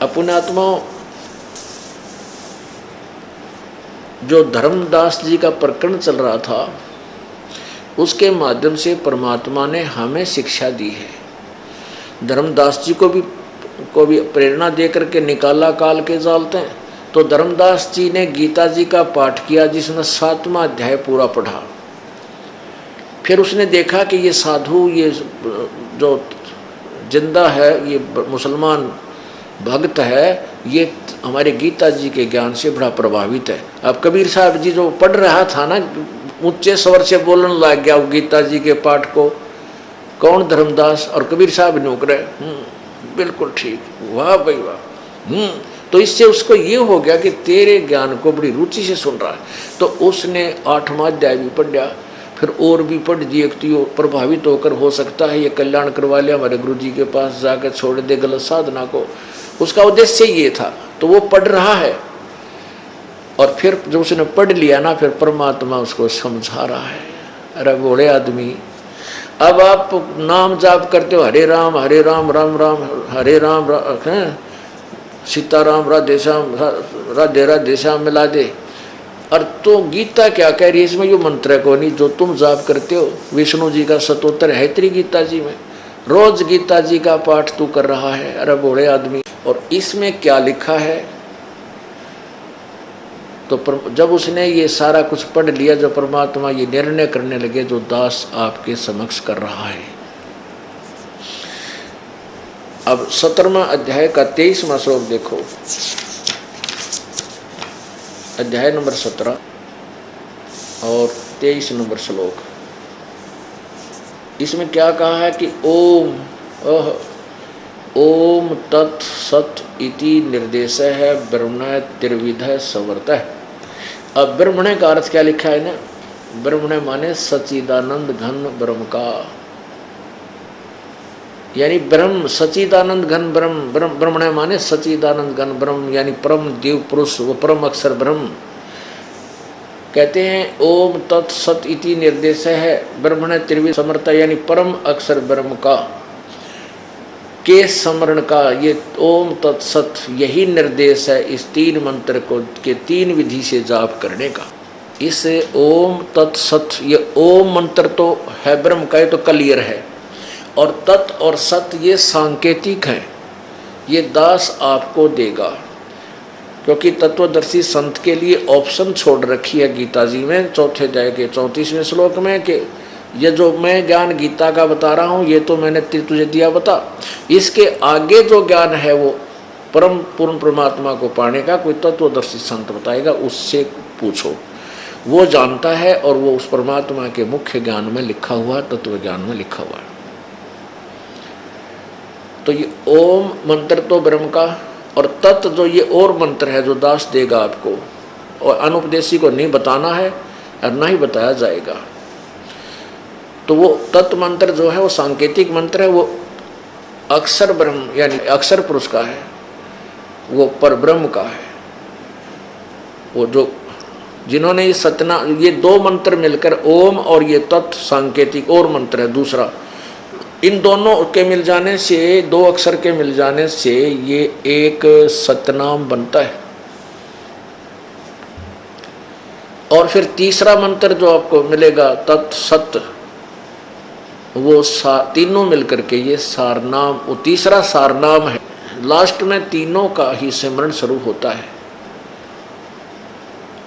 अपनात्मा जो धर्मदास जी का प्रकरण चल रहा था उसके माध्यम से परमात्मा ने हमें शिक्षा दी है। धर्मदास जी को भी प्रेरणा दे करके निकाला काल के जालते हैं। तो धर्मदास जी ने गीता जी का पाठ किया जिसमें 7वां अध्याय पूरा पढ़ा। फिर उसने देखा कि ये साधु, ये जो जिंदा है, ये मुसलमान भक्त है, ये हमारे गीता जी के ज्ञान से बड़ा प्रभावित है। अब कबीर साहब जी जो पढ़ रहा था ना, ऊंचे स्वर से बोलने लग गया गीता जी के पाठ को। कौन? धर्मदास। और कबीर साहब नोक रहे, बिल्कुल ठीक, वाह भाई वाह। तो इससे उसको ये हो गया कि तेरे ज्ञान को बड़ी रुचि से सुन रहा है। तो उसने 8वां अध्याय भी पढ़ा, फिर और भी पढ़ दिए। तो प्रभावित होकर हो सकता है ये कल्याण करवा लिया, हमारे गुरु जी के पास जाकर छोड़ दे गलत साधना को। उसका उद्देश्य ये था। तो वो पढ़ रहा है और फिर जब उसने पढ़ लिया ना, फिर परमात्मा उसको समझा रहा है। अरे बूढ़े आदमी, अब आप नाम जाप करते हो, हरे राम राम राम हरे राम, सीताराम राधे राधे श्याम मिला दे। और तो गीता क्या कह रही है इसमें? यो मंत्र को नहीं जो तुम जाप करते हो, विष्णु जी का स्तोत्र है तेरी गीता जी में, रोज गीता जी का पाठ तू कर रहा है। अरे बूढ़े आदमी, और इसमें क्या लिखा है? तो जब उसने ये सारा कुछ पढ़ लिया, जब परमात्मा ये निर्णय करने लगे जो दास आपके समक्ष कर रहा है। अब 17वां अध्याय का 23वां श्लोक देखो, अध्याय नंबर 17 और 23 नंबर श्लोक। इसमें क्या कहा है कि ओम तत् सत इति निर्देश है ब्रह्मण त्रिविध संवर्त। अब ब्रह्मण का अर्थ क्या लिखा है ना? ब्रह्मण माने सच्चिदानंद घन ब्रह्म का, यानी ब्रह्म सच्चिदानंद घन ब्रह्म। ब्रह्मण माने सच्चिदानंद घन ब्रह्म, यानी परम देव पुरुष, वो परम अक्षर ब्रह्म। कहते हैं ओम तत् सत इति निर्देश है ब्रह्मण त्रिविध समर्थ, यानी परम अक्षर ब्रह्म का के स्मरण का ये ओम तत्सत, यही निर्देश है इस 3 मंत्र को के 3 विधि से जाप करने का। इस ओम तत्सत, ये ओम मंत्र तो है ब्रह्म का, ये तो क्लियर है, और तत् और सत ये सांकेतिक है। ये दास आपको देगा, क्योंकि तत्वदर्शी संत के लिए ऑप्शन छोड़ रखी है गीता जी में 4थे अध्याय के 34वें श्लोक में कि ये जो मैं ज्ञान गीता का बता रहा हूँ ये तो मैंने तुझे दिया बता, इसके आगे जो ज्ञान है वो परम पूर्ण परमात्मा को पाने का कोई तत्वदर्शी संत बताएगा, उससे पूछो, वो जानता है और वो उस परमात्मा के मुख्य ज्ञान में लिखा हुआ, तत्व ज्ञान में लिखा हुआ है। तो ये ओम मंत्र तो ब्रह्म का, और तत् जो ये और मंत्र है जो दास देगा आपको, और अनुपदेशी को नहीं बताना है और ना ही बताया जाएगा। तो वो तत्व मंत्र जो है वो सांकेतिक मंत्र है, वो अक्षर ब्रह्म यानी अक्षर पुरुष का है, वो पर ब्रह्म का है। वो जो जिन्होंने ये सतना, ये 2 मंत्र मिलकर ओम और ये तत् सांकेतिक और मंत्र है दूसरा, इन दोनों के मिल जाने से, 2 अक्षर के मिल जाने से ये एक सतनाम बनता है। और फिर तीसरा मंत्र जो आपको मिलेगा तत् सत, वो तीनों मिलकर के ये सारनाम, वो तीसरा सारनाम है। लास्ट में तीनों का ही सिमरण शुरू होता है,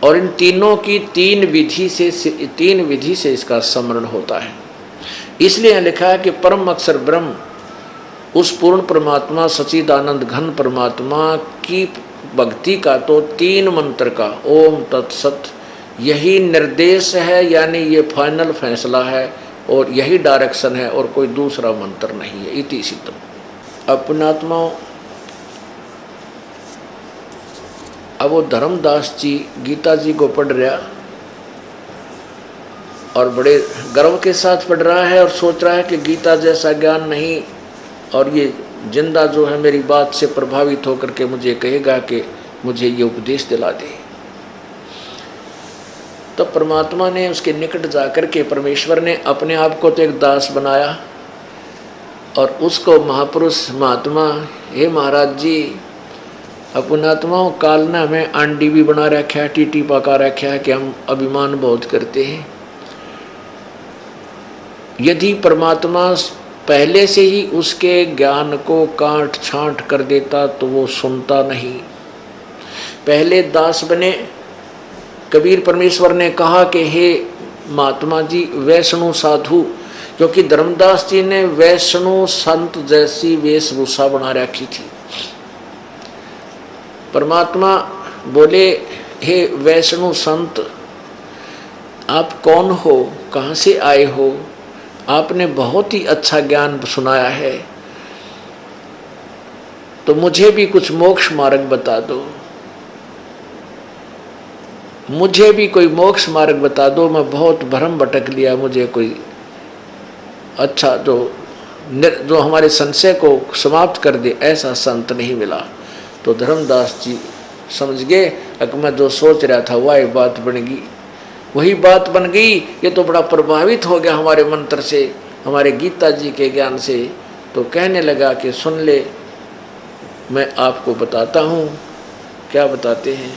और इन तीनों की 3 विधि से इसका स्मरण होता है। इसलिए लिखा है कि परम अक्षर ब्रह्म, उस पूर्ण परमात्मा सच्चिदानंद घन परमात्मा की भक्ति का तो 3 मंत्र का ओम तत्सत यही निर्देश है, यानी ये फाइनल फैसला है और यही डायरेक्शन है, और कोई दूसरा मंत्र नहीं है। इति सिद्धम। अपनात्माओं, अब वो धर्मदास जी गीता जी को पढ़ रहा और बड़े गर्व के साथ पढ़ रहा है और सोच रहा है कि गीता जैसा ज्ञान नहीं, और ये जिंदा जो है मेरी बात से प्रभावित होकर के मुझे कहेगा कि मुझे ये उपदेश दिला दे। तो परमात्मा ने उसके निकट जाकर के, परमेश्वर ने अपने आप को तो एक दास बनाया और उसको महापुरुष महात्मा, हे महाराज जी अपन आत्माओं काल ने हमें आंडी भी बना रखा है, टीटी पका रखा है कि हम अभिमान बहुत करते हैं। यदि परमात्मा पहले से ही उसके ज्ञान को काट छांट कर देता तो वो सुनता नहीं। पहले दास बने। कबीर परमेश्वर ने कहा कि हे महात्मा जी वैष्णु साधु, क्योंकि धर्मदास जी ने वैष्णु संत जैसी वेशभूषा बना रखी थी। परमात्मा बोले हे वैष्णु संत, आप कौन हो, कहाँ से आए हो? आपने बहुत ही अच्छा ज्ञान सुनाया है, तो मुझे भी कुछ मोक्ष मार्ग बता दो, मुझे भी कोई मोक्ष मार्ग बता दो। मैं बहुत भ्रम भटक लिया, मुझे कोई अच्छा जो हमारे संशय को समाप्त कर दे ऐसा संत नहीं मिला। तो धर्मदास जी समझ गए कि मैं जो सोच रहा था वही बात बन गई, वही बात बन गई। ये तो बड़ा प्रभावित हो गया हमारे मंत्र से, हमारे गीता जी के ज्ञान से। तो कहने लगा कि सुन ले, मैं आपको बताता हूँ। क्या बताते हैं?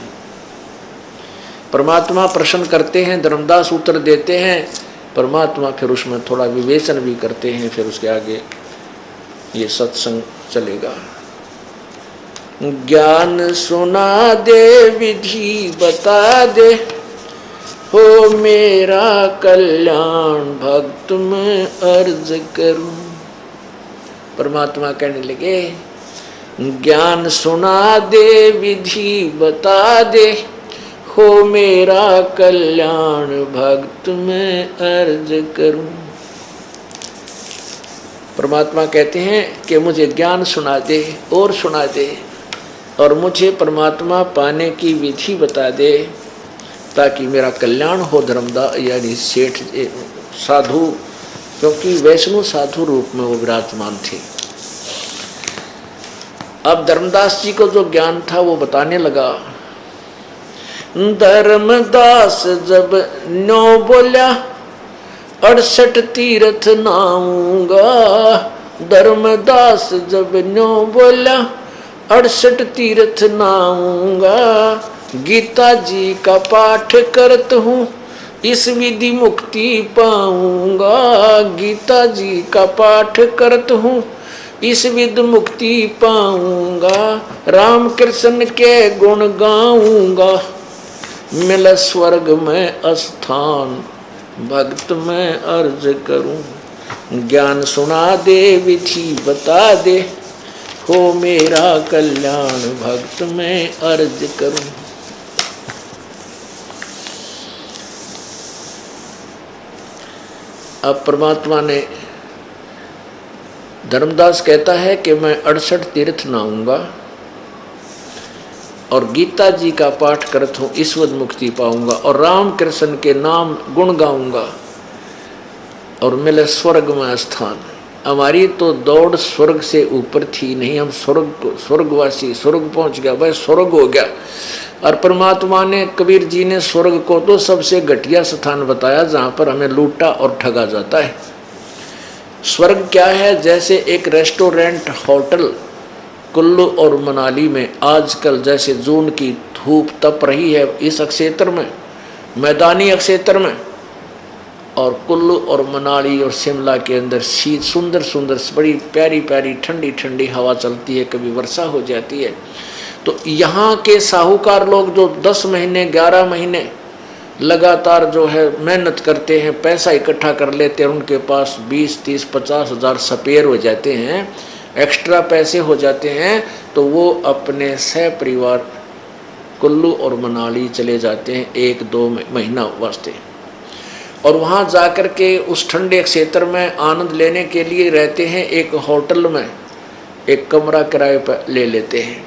परमात्मा प्रश्न करते हैं, धर्मदास उत्तर देते हैं। परमात्मा फिर उसमें थोड़ा विवेचन भी करते हैं, फिर उसके आगे ये सत्संग चलेगा। ज्ञान सुना दे, विधि बता दे, हो मेरा कल्याण भक्त में अर्ज करूं। परमात्मा कहने लगे ज्ञान सुना दे, विधि बता दे, हो मेरा कल्याण भक्त में अर्ज करूं। परमात्मा कहते हैं कि मुझे ज्ञान सुना दे और सुना दे, और मुझे परमात्मा पाने की विधि बता दे ताकि मेरा कल्याण हो। धर्मदा यानी सेठ साधु, क्योंकि वैष्णु साधु रूप में वो विराजमान थे। अब धर्मदास जी को जो ज्ञान था वो बताने लगा। धर्मदास जब नो बोला, 68 तीर्थ नाऊंगा। धर्मदास जब नो बोला, 68 तीर्थ नाऊंगा। गीता जी का पाठ करत हूँ, इस विधि मुक्ति पाऊंगा। गीता जी का पाठ करत हूँ, इस विधि मुक्ति पाऊंगा। राम कृष्ण के गुण गाऊंगा, मिल स्वर्ग में स्थान भक्त में अर्ज करूं। ज्ञान सुना दे, विधि बता दे, हो मेरा कल्याण भक्त में अर्ज करूं। अब परमात्मा ने, धर्मदास कहता है कि मैं 68 तीर्थ नहाऊंगा और गीता जी का पाठ करता हूँ, ईश्वर मुक्ति पाऊंगा, और राम कृष्ण के नाम गुण गाऊंगा और मिले स्वर्ग में स्थान। हमारी तो दौड़ स्वर्ग से ऊपर थी नहीं, हम स्वर्गवासी, स्वर्ग पहुंच गया, भाई स्वर्ग हो गया। और परमात्मा ने, कबीर जी ने स्वर्ग को तो सबसे घटिया स्थान बताया जहाँ पर हमें लूटा और ठगा जाता है। स्वर्ग क्या है? जैसे एक रेस्टोरेंट, होटल कुल्लू और मनाली में आजकल जैसे जून की धूप तप रही है इस क्षेत्र में, मैदानी क्षेत्र में, और कुल्लू और मनाली और शिमला के अंदर शीत सुंदर सुंदर बड़ी प्यारी प्यारी ठंडी ठंडी हवा चलती है, कभी वर्षा हो जाती है। तो यहाँ के साहूकार लोग जो 10 महीने 11 महीने लगातार जो है मेहनत करते हैं, पैसा इकट्ठा कर लेते हैं, उनके पास 20, 30, 50 हज़ार स्पेयर हो जाते हैं, एक्स्ट्रा पैसे हो जाते हैं, तो वो अपने सह परिवार कुल्लू और मनाली चले जाते हैं 1-2 महीना वास्ते, और वहाँ जाकर के उस ठंडे क्षेत्र में आनंद लेने के लिए रहते हैं। एक होटल में एक कमरा किराए पर ले लेते हैं,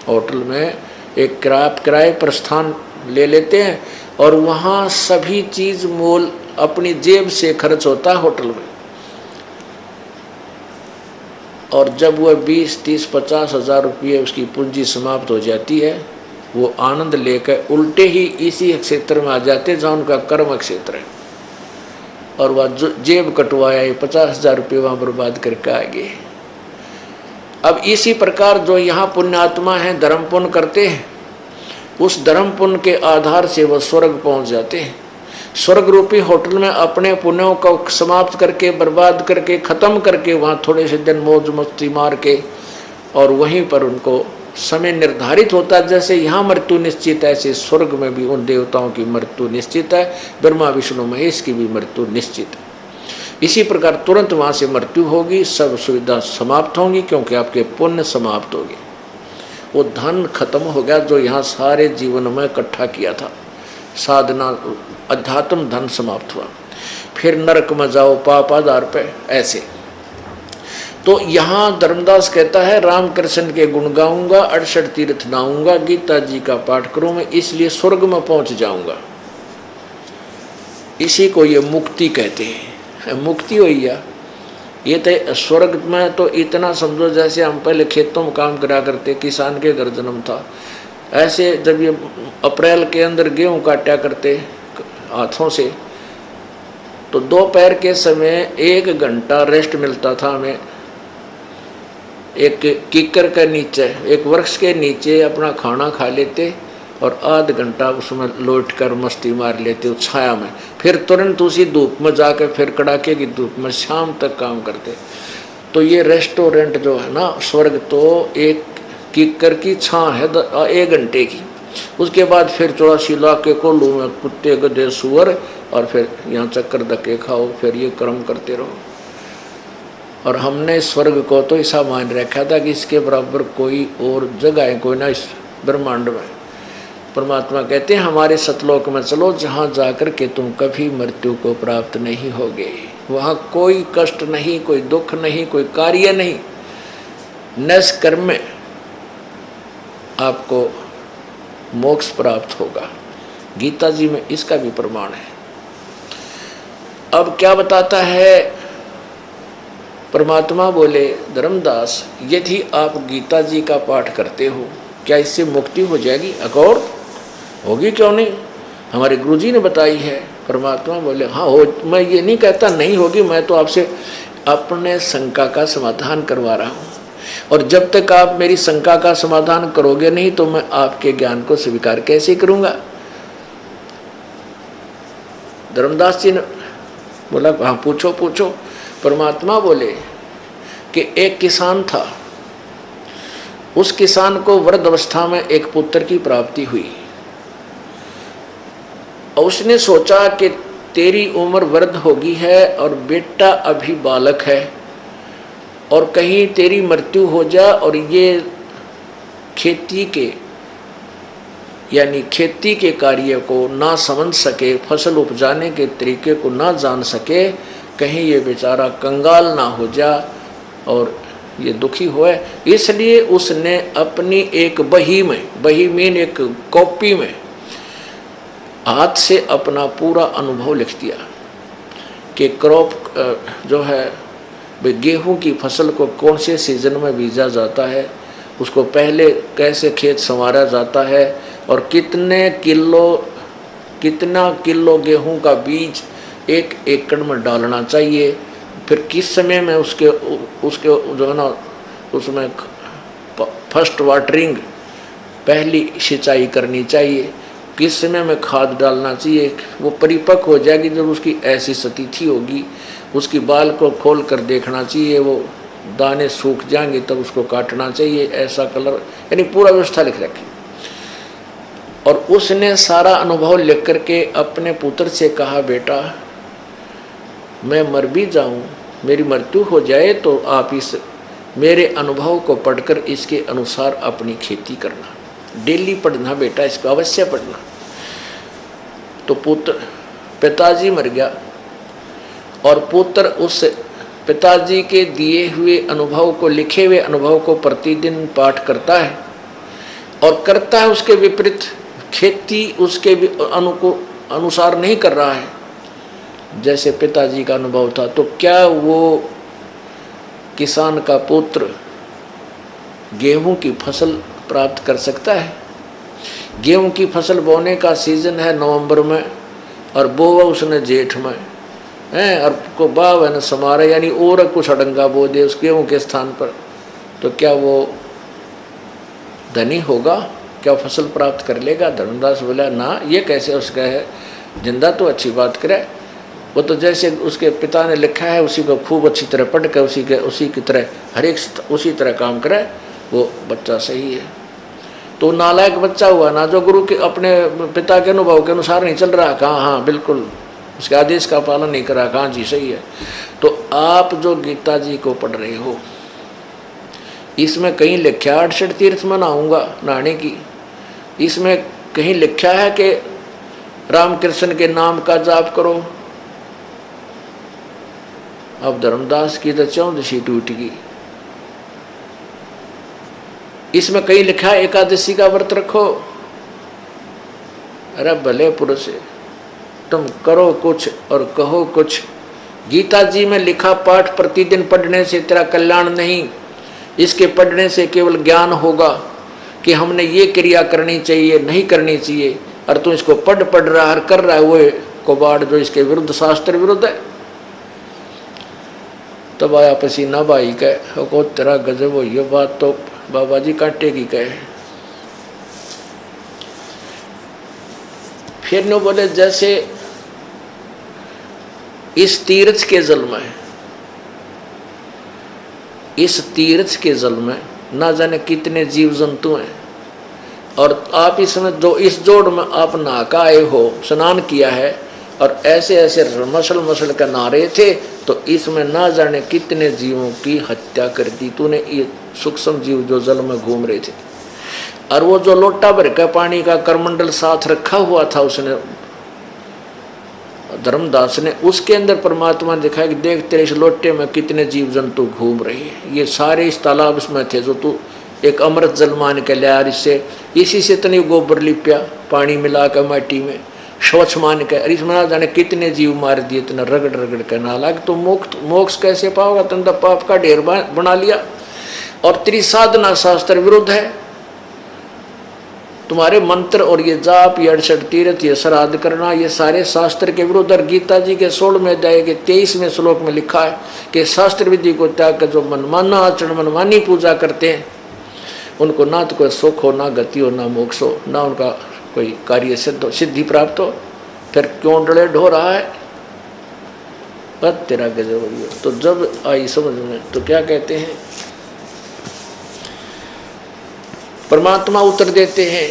होटल में एक किराए पर स्थान ले लेते हैं, और वहाँ सभी चीज़ मोल अपनी जेब से खर्च होता है होटल में। और जब वह 20, 30, 50 हज़ार रुपये उसकी पूंजी समाप्त हो जाती है, वो आनंद लेकर उल्टे ही इसी क्षेत्र में आ जाते जहाँ उनका कर्म क्षेत्र है, और वह जेब कटवाया 50 हज़ार रुपये वहाँ बर्बाद करके आ गए। अब इसी प्रकार जो यहाँ पुण्यात्मा हैं, धर्म पुण्य करते हैं, उस धर्म पुण्य के आधार से वह स्वर्ग पहुँच जाते हैं। स्वर्ग रूपी होटल में अपने पुण्यों को समाप्त करके, बर्बाद करके, ख़त्म करके, वहाँ थोड़े से दिन मौज मस्ती मार के, और वहीं पर उनको समय निर्धारित होता है। जैसे यहाँ मृत्यु निश्चित है, ऐसे स्वर्ग में भी उन देवताओं की मृत्यु निश्चित है, ब्रह्मा विष्णु महेश की भी मृत्यु निश्चित है। इसी प्रकार तुरंत वहाँ से मृत्यु होगी, सब सुविधा समाप्त होंगी, क्योंकि आपके पुण्य समाप्त हो गए। वो धन खत्म हो गया जो यहाँ सारे जीवन में इकट्ठा किया था, साधना अध्यात्म धन समाप्त हुआ। फिर नरक में जाओ पाप आधार पे, ऐसे। तो यहाँ धर्मदास कहता है रामकृष्ण के गुण गाऊंगा, 68 तीर्थ नाऊंगा, गीता जी का पाठ करूँ मैं, इसलिए स्वर्ग में पहुँच जाऊंगा। इसी को ये मुक्ति कहते हैं। मुक्ति हुई या ये तो स्वर्ग में तो इतना समझो जैसे हम पहले खेतों में काम करा करते, किसान के घर जन्म था, ऐसे जब ये अप्रैल के अंदर गेहूँ काटा करते हाथों से, तो दोपहर के समय 1 घंटा रेस्ट मिलता था हमें। एक कीकर के नीचे, एक वृक्ष के नीचे अपना खाना खा लेते और आध घंटा उसमें लौट कर मस्ती मार लेते उस छाया में। फिर तुरंत उसी धूप में जाकर फिर कड़ाके की धूप में शाम तक काम करते। तो ये रेस्टोरेंट जो है ना, स्वर्ग तो एक कीकर की छां है 1 घंटे की। उसके बाद फिर 84 लाख के कोल्हू में कुत्ते गधे सुअर, और फिर यहाँ चक्कर धक्के खाओ, फिर ये कर्म करते रहो। और हमने स्वर्ग को तो ऐसा मान रखा था कि इसके बराबर कोई और जगह है कोई ना इस ब्रह्मांड में। परमात्मा कहते हैं हमारे सतलोक में चलो, जहाँ जाकर के तुम कभी मृत्यु को प्राप्त नहीं होगे। वहाँ कोई कष्ट नहीं, कोई दुख नहीं, कोई कार्य नहीं, निष्कर्म में आपको मोक्ष प्राप्त होगा। गीता जी में इसका भी प्रमाण है। अब क्या बताता है परमात्मा? बोले धर्मदास, यदि आप गीता जी का पाठ करते हो, क्या इससे मुक्ति हो जाएगी? अकौर होगी, क्यों नहीं, हमारे गुरुजी ने बताई है। परमात्मा बोले हाँ हो, मैं ये नहीं कहता नहीं होगी, मैं तो आपसे अपने शंका का समाधान करवा रहा हूँ, और जब तक आप मेरी शंका का समाधान करोगे नहीं तो मैं आपके ज्ञान को स्वीकार कैसे करूँगा? धर्मदास जी ने बोला हाँ पूछो पूछो। परमात्मा बोले कि एक किसान था, उस किसान को वृद्ध अवस्था में एक पुत्र की प्राप्ति हुई, और उसने सोचा कि तेरी उम्र वृद्ध होगी है और बेटा अभी बालक है, और कहीं तेरी मृत्यु हो जाए और ये खेती के यानी खेती के कार्य को ना समझ सके, फसल उपजाने के तरीके को ना जान सके, कहीं ये बेचारा कंगाल ना हो जा और ये दुखी होए। इसलिए उसने अपनी एक बही में एक कॉपी में हाथ से अपना पूरा अनुभव लिख दिया कि क्रॉप जो है गेहूं की फसल को कौन से सीजन में बीजा जाता है, उसको पहले कैसे खेत संवारा जाता है, और कितना किलो गेहूं का बीज 1 एकड़ में डालना चाहिए, फिर किस समय में उसके जो है ना उसमें फर्स्ट वाटरिंग पहली सिंचाई करनी चाहिए, किस समय में खाद डालना चाहिए। वो परिपक्व हो जाएगी जब उसकी ऐसी स्थिति होगी, उसकी बाल को खोल कर देखना चाहिए, वो दाने सूख जाएंगे तब उसको काटना चाहिए, ऐसा कलर, यानी पूरा व्यवस्था लिख रखी। और उसने सारा अनुभव लिख करके अपने पुत्र से कहा बेटा मैं मर भी जाऊं, मेरी मृत्यु हो जाए तो आप इस मेरे अनुभव को पढ़कर इसके अनुसार अपनी खेती करना, डेली पढ़ना बेटा, इसको अवश्य पढ़ना। तो पुत्र पिताजी मर गया और पुत्र उस पिताजी के दिए हुए अनुभव को, लिखे हुए अनुभव को प्रतिदिन पाठ करता है और करता है उसके विपरीत, खेती उसके अनुसार नहीं कर रहा है जैसे पिताजी का अनुभव था। तो क्या वो किसान का पुत्र गेहूं की फसल प्राप्त कर सकता है? गेहूं की फसल बोने का सीजन है नवंबर में और बोवा उसने जेठ में है, और को बाव है न समारा, यानी और कुछ अडंगा बो दे उस गेहूं के स्थान पर, तो क्या वो धनी होगा, क्या फसल प्राप्त कर लेगा? धर्मदास बोला ना, ये कैसे उसका है, जिंदा तो अच्छी बात करे, वो तो जैसे उसके पिता ने लिखा है उसी को खूब अच्छी तरह पढ़ कर उसी की तरह हर एक उसी तरह काम करे, वो बच्चा सही है। तो नालायक बच्चा हुआ ना, जो गुरु के अपने पिता के अनुभव के अनुसार नहीं चल रहा, कहाँ हाँ बिल्कुल उसके आदेश का पालन नहीं करा, कहाँ जी सही है। तो आप जो गीता जी को पढ़ रहे हो, इसमें कहीं लिखा 68 तीर्थ मनाऊंगा नहाने की, इसमें कहीं लिखा है कि रामकृष्ण के नाम का जाप करो। अब धर्मदास की तो 14 टूट गई। इसमें कहीं लिखा है एकादशी का व्रत रखो। अरे भले पुरुष, तुम करो कुछ और कहो कुछ। गीता जी में लिखा पाठ प्रतिदिन पढ़ने से तेरा कल्याण नहीं, इसके पढ़ने से केवल ज्ञान होगा कि हमने ये क्रिया करनी चाहिए नहीं करनी चाहिए, और तू इसको पढ़ रहा है कर रहा है, वो कबाड़ जो इसके विरुद्ध, शास्त्र विरुद्ध है। तब आया पसीना भाई कहे को तेरा गजब हो, ये बात तो बाबा जी कांटे की कहे। फिर न बोले जैसे इस तीर्थ के जल में, इस तीर्थ के जल में ना जाने कितने जीव जंतु हैं, और आप इसमें जो इस जोड़ में आप नहा के आए हो, स्नान किया है और ऐसे ऐसे मसल कर नहा रहे थे, तो इसमें ना जाने कितने जीवों की हत्या कर दी तूने। ये सूक्ष्म जीव जो जल में घूम रहे थे, और वो जो लोटा भर का पानी का करमंडल साथ रखा हुआ था उसने, धर्मदास ने, उसके अंदर परमात्मा ने दिखाया कि देख तेरे इस लोटे में कितने जीव जंतु घूम रहे हैं, ये सारे इस तालाब में थे जो तू एक अमृत जल मान के लिया, इससे इसी से तनी गोबर लिपिया, पानी मिला कर माटी में स्वच्छ मान के, अरे इसमें ना जाने कितने जीव मार दिए, इतना रगड़ के नाला कि तुम मोक्ष कैसे पाओगा? तुम तो पाप का ढेर बना लिया, और तेरी साधना शास्त्र विरुद्ध है। तुम्हारे मंत्र और ये जाप, ये 68 तीर्थ, ये श्राद्ध करना, ये सारे शास्त्र के विरुद्ध। और गीता जी के 16वें अध्याय के 23वें श्लोक में लिखा है कि शास्त्र विधि को त्याग कर जो मनमाना आचरण, मनमानी पूजा करते हैं, उनको ना तो कोई सुख हो, ना गति हो, ना मोक्ष हो, ना उनका कोई कार्य सिद्धि प्राप्त हो। फिर क्यों डले ढो रहा है? बस तेरा गजब हो गया। तो जब आई समझ में तो क्या कहते हैं, परमात्मा उत्तर देते हैं,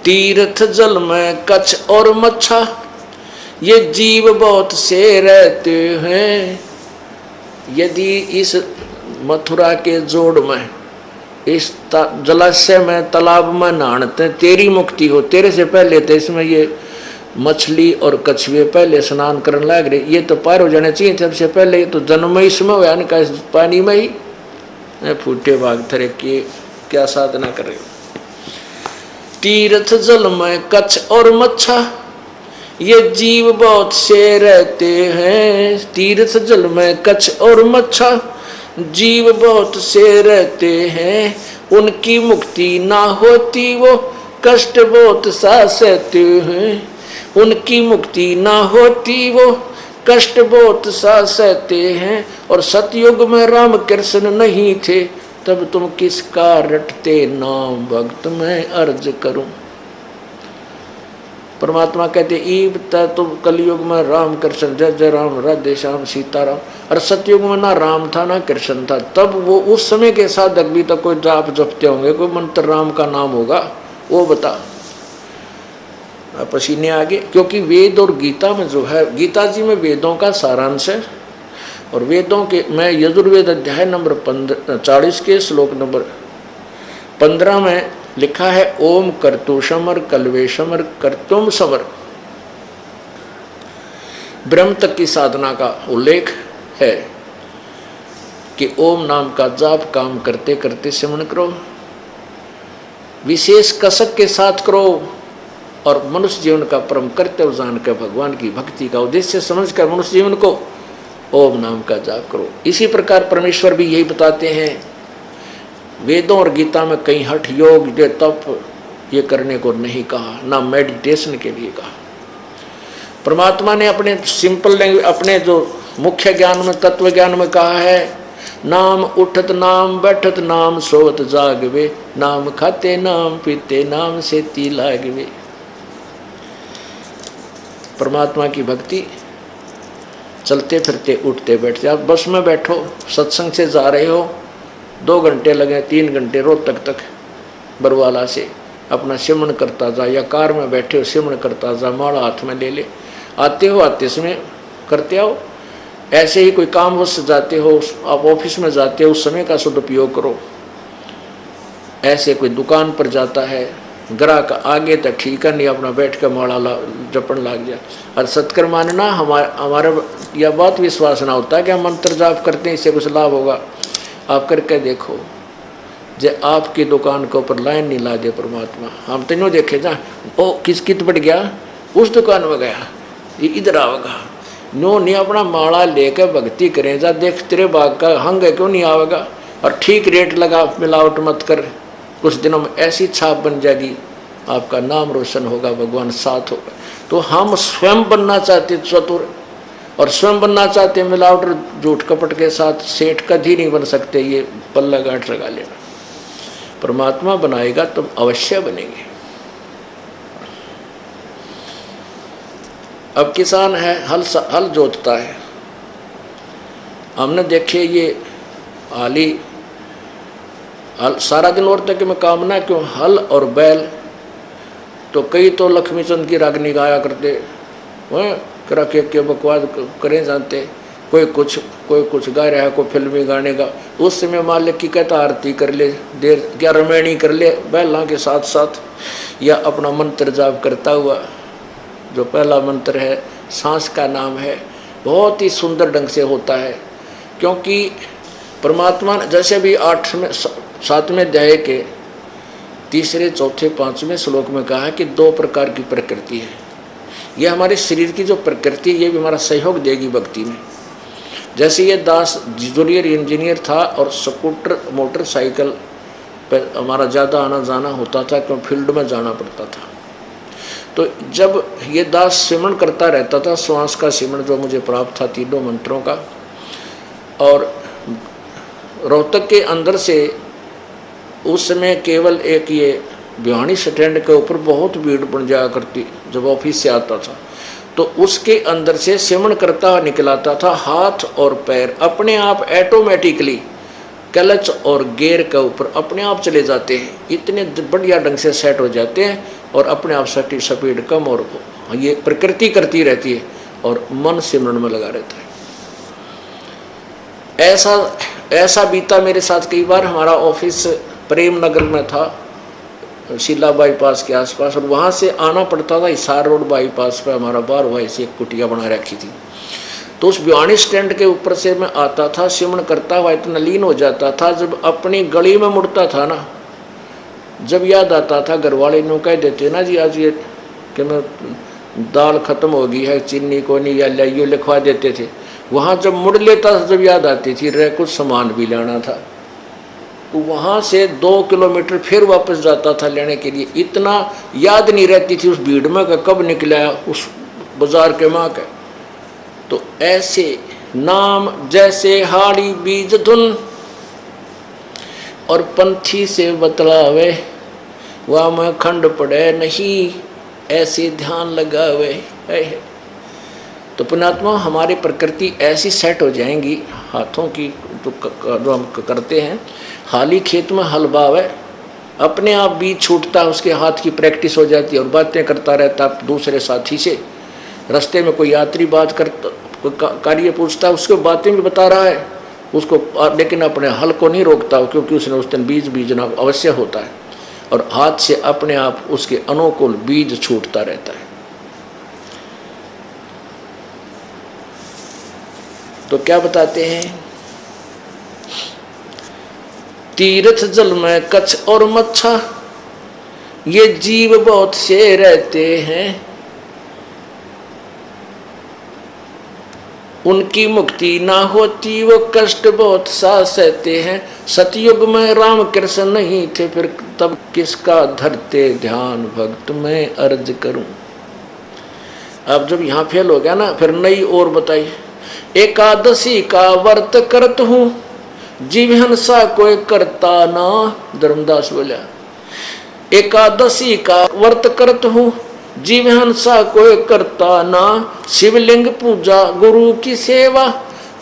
तीर्थ जल में कच्छ और मच्छा, ये जीव बहुत से रहते हैं। यदि इस मथुरा के जोड़ में, इस जलाशय में, तालाब में नहाते तेरी मुक्ति हो, तेरे से पहले तो इसमें ये मछली और कछुए पहले स्नान करने लग रहे, ये तो पार हो जाने चाहिए सबसे पहले। ये तो जन्म में इसमें हुआ इनका, इस पानी में ही फूटे भाग थरे के क्या साधना कर रहे हो। तीर्थ जल में कच्छ और मच्छा, ये जीव बहुत से रहते हैं। तीर्थ जल में कच्छ और मच्छा, जीव बहुत से रहते हैं। उनकी मुक्ति ना होती वो कष्ट बहुत सा सहते हैं। उनकी मुक्ति ना होती वो कष्ट बहुत सा सहते हैं। और सतयुग में राम कृष्ण नहीं थे, तब तुम किसका रटते नाम भक्त मैं अर्ज करूं। परमात्मा कहते ईब तुम कलयुग में राम कृष्ण, जय जय राम, राधे श्याम, सीताराम। और सतयुग में ना राम था ना कृष्ण था, तब वो उस समय के साधक भी तो कोई जाप जपते होंगे, कोई मंत्र राम का नाम होगा, वो बता। पसीने आगे, क्योंकि वेद और गीता में जो है, गीता जी में वेदों का सारांश है, और वेदों के मैं यजुर्वेद अध्याय नंबर 40 के श्लोक नंबर 15 में लिखा है, ओम कर्तु समर कलवे समर कर्तुम समर। ब्रह्म तक की साधना का उल्लेख है कि ओम नाम का जाप काम करते करते सिमरण करो, विशेष कसक के साथ करो, और मनुष्य जीवन का परम कर्तव्य जानकर भगवान की भक्ति का उद्देश्य समझकर मनुष्य जीवन को ओम नाम का जाप करो। इसी प्रकार परमेश्वर भी यही बताते हैं, वेदों और गीता में कहीं हठ योग ये तप ये करने को नहीं कहा, ना मेडिटेशन के लिए कहा। परमात्मा ने अपने सिंपल लैंग्वेज, अपने जो मुख्य ज्ञान में, तत्व ज्ञान में कहा है, नाम उठत नाम बैठत नाम सोवत जागवे, नाम खाते नाम पीते नाम सेती लागवे। परमात्मा की भक्ति चलते फिरते उठते बैठते। आप बस में बैठो, सत्संग से जा रहे हो, 2 घंटे लगे 3 घंटे रोहतक तक बरवाला से, अपना सिमरन करता जा, या कार में बैठे हो सिमरन करता जा, माला हाथ में ले ले, आते हो आते समय करते आओ। ऐसे ही कोई काम वश जाते हो, आप ऑफिस में जाते हो, उस समय का सदुपयोग करो। ऐसे कोई दुकान पर जाता है, ग्राहक आगे तक ठीक है, नहीं अपना बैठ कर माला जपन लाग जाए। और सत्कर्म मानना हमारा यह बात विश्वास ना होता है कि हम मंत्र जाप करते हैं इससे कुछ लाभ होगा। आप करके देखो, जे आपकी दुकान के ऊपर लाइन नहीं ला दे परमात्मा, हम तीनों देखे जा, ओ किस कित बढ़ गया, उस दुकान में गया, ये इधर आवेगा, नो नहीं अपना माला लेकर भक्ति करें जा, देख तेरे बाग का हंग है क्यों नहीं आवेगा। और ठीक रेट लगा, मिलावट मत कर, कुछ दिनों में ऐसी छाप बन जाएगी, आपका नाम रोशन होगा, भगवान साथ होगा। तो हम स्वयं बनना चाहते चतुर, और स्वयं बनना चाहते मिलावट झूठ कपट के साथ सेठ कभी नहीं बन सकते, ये पल्ला गांठ लगा लेना। परमात्मा बनाएगा तो अवश्य बनेंगे। अब किसान है, हल जोतता है, हमने देखे ये आली सारा दिन और तक में काम ना क्यों, हल और बैल तो कई तो लक्ष्मी चंद की रागनी गाया करते, करा के बकवास करें जानते, कोई कुछ गा रहा है, कोई फिल्मी गाने का। उस समय मालिक की कहता आरती कर ले, देर क्या रमैनी कर ले बैलों के साथ साथ, या अपना मंत्र जाप करता हुआ। जो पहला मंत्र है सांस का नाम है, बहुत ही सुंदर ढंग से होता है, क्योंकि परमात्मा ने जैसे भी 7वें अध्याय के 3, 4, 5वें श्लोक में कहा है कि 2 प्रकार की प्रकृति है। यह हमारे शरीर की जो प्रकृति, ये भी हमारा सहयोग देगी भक्ति में। जैसे ये दास जूनियर इंजीनियर था और स्कूटर मोटरसाइकिल पर हमारा ज़्यादा आना जाना होता था, क्यों फील्ड में जाना पड़ता था। तो जब ये दास सिमरन करता रहता था, श्वास का सिमरन जो मुझे प्राप्त था 3 मंत्रों का, और रोहतक के अंदर से उस समय केवल एक ये भिवानी स्टैंड के ऊपर बहुत भीड़ बन जाया करती जब ऑफिस से आता था, तो उसके अंदर से सिमरन करता हुआ निकलाता था। हाथ और पैर अपने आप ऑटोमेटिकली क्लच और गियर के ऊपर अपने आप चले जाते हैं, इतने बढ़िया ढंग से सेट हो जाते हैं, और अपने आप स्पीड कम, और ये प्रकृति करती रहती है और मन सिमरन में लगा रहता है। ऐसा बीता मेरे साथ कई बार। हमारा ऑफिस प्रेम नगर में था, शीला बाईपास के आसपास, और वहाँ से आना पड़ता था हिसार रोड बाईपास पे। हमारा बार भाई से एक कुटिया बना रखी थी, तो उस भिवानी स्टैंड के ऊपर से मैं आता था, सिमरन करता हुआ इतना लीन हो जाता था। जब अपनी गली में मुड़ता था ना, जब याद आता था, घर वाले नो कह देते ना जी आज ये कि मैं दाल ख़त्म हो गई है, चीनी को नहीं, या लाइयो लिखवा देते थे। वहाँ जब मुड़ लेता था, जब याद आती थी रे कुछ सामान भी लाना था, तो वहाँ से 2 किलोमीटर फिर वापस जाता था लेने के लिए। इतना याद नहीं रहती थी उस भीड़ में का कब निकला उस बाजार के माँ का। तो ऐसे नाम जैसे हाड़ी बीज धुन, और पंथी से बतलावे, वह में खंड पड़े नहीं, ऐसे ध्यान लगावे। तो पुण्यात्मा हमारी प्रकृति ऐसी सेट हो जाएंगी, हाथों की जो हम करते हैं, हाली खेत में हल बावे, अपने आप बीज छूटता है, उसके हाथ की प्रैक्टिस हो जाती है, और बातें करता रहता दूसरे साथी से। रास्ते में कोई यात्री बात करता, कोई कार्य पूछता है, उसको बातें भी बता रहा है उसको, लेकिन अपने हल को नहीं रोकता, क्योंकि उसने उस दिन बीज बीजना अवश्य होता है, और हाथ से अपने आप उसके अनुकूल बीज छूटता रहता है। तो क्या बताते हैं, तीर्थ जल में कच्छ और मच्छा, ये जीव बहुत से रहते हैं, उनकी मुक्ति ना होती, वो कष्ट बहुत सा सहते हैं। सतयुग में राम कृष्ण नहीं थे, फिर तब किसका धरते ध्यान भक्त मैं अर्ज करूं। अब जब यहाँ फेल हो गया ना, फिर नई और बताई। एकादशी का व्रत करत हूँ, जीव हंसा कोई करता ना। धर्मदास बोला एकादशी का व्रत करत हूँ, जीव हंसा कोई करता ना। शिवलिंग पूजा गुरु की सेवा,